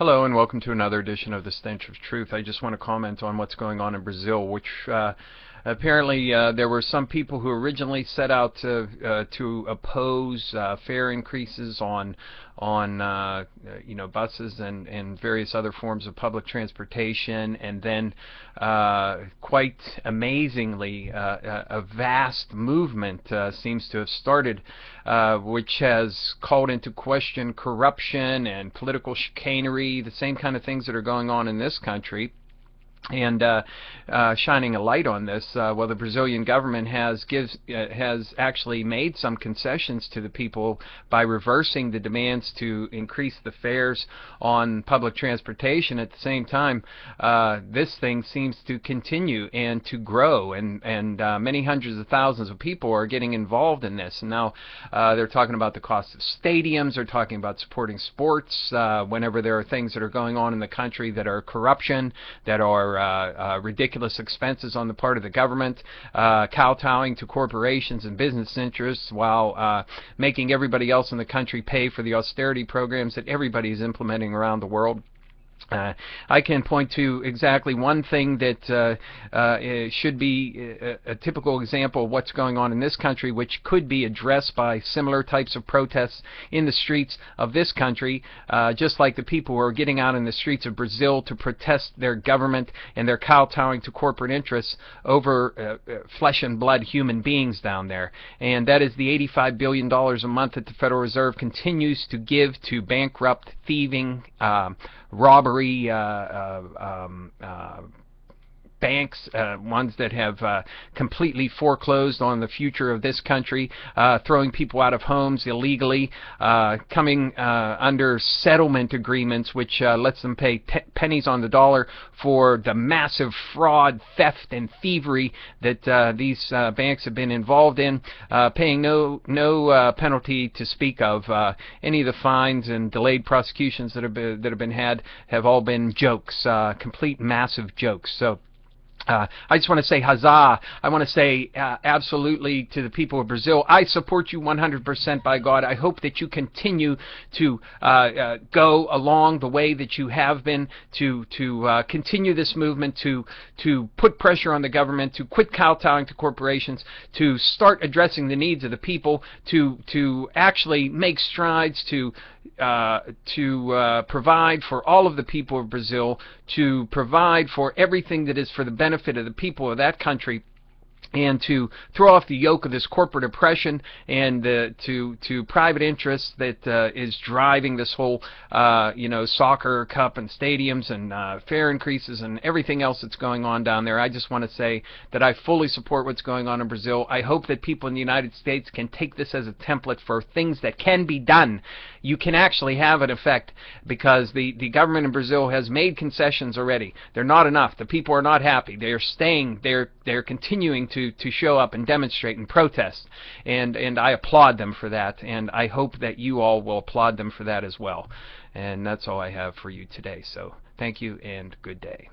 Hello and welcome to another edition of the Stench of Truth. I just want to comment on what's going on in Brazil, which apparently there were some people who originally set out to oppose fare increases on buses and various other forms of public transportation, and then quite amazingly a vast movement seems to have started which has called into question corruption and political chicanery, the same kind of things that are going on in this country. And shining a light on this, well, the Brazilian government has actually made some concessions to the people by reversing the demands to increase the fares on public transportation. At the same time, this thing seems to continue and to grow, and many hundreds of thousands of people are getting involved in this. And now they're talking about the cost of stadiums. They're talking about supporting sports whenever there are things that are going on in the country that are corruption, that are ridiculous expenses on the part of the government, kowtowing to corporations and business interests while making everybody else in the country pay for the austerity programs that everybody is implementing around the world. I can point to exactly one thing that should be a typical example of what's going on in this country, which could be addressed by similar types of protests in the streets of this country, just like the people who are getting out in the streets of Brazil to protest their government and their kowtowing to corporate interests over flesh and blood human beings down there. And that is the $85 billion a month that the Federal Reserve continues to give to bankrupt, thieving, robbery banks, ones that have completely foreclosed on the future of this country, throwing people out of homes illegally, coming under settlement agreements which lets them pay pennies on the dollar for the massive fraud, theft, and thievery that these banks have been involved in, paying no penalty to speak of. Any of the fines and delayed prosecutions that have been had have all been jokes, complete massive jokes. So I just want to say huzzah. I want to say absolutely to the people of Brazil, I support you 100%, by God. I hope that you continue to go along the way that you have been, to continue this movement, to put pressure on the government, to quit kowtowing to corporations, to start addressing the needs of the people, to actually make strides to provide for all of the people of Brazil, to provide for everything that is for the benefit of the people of that country, and to throw off the yoke of this corporate oppression and to private interests that is driving this whole soccer cup and stadiums and fare increases and everything else that's going on down there. I just want to say that I fully support what's going on in Brazil. I hope that people in the United States can take this as a template for things that can be done. You can actually have an effect, because the government in Brazil has made concessions already. They're not enough. The people are not happy. They're staying. They're continuing to show up and demonstrate and protest, and I applaud them for that, and I hope that you all will applaud them for that as well. And that's all I have for you today, so thank you and good day.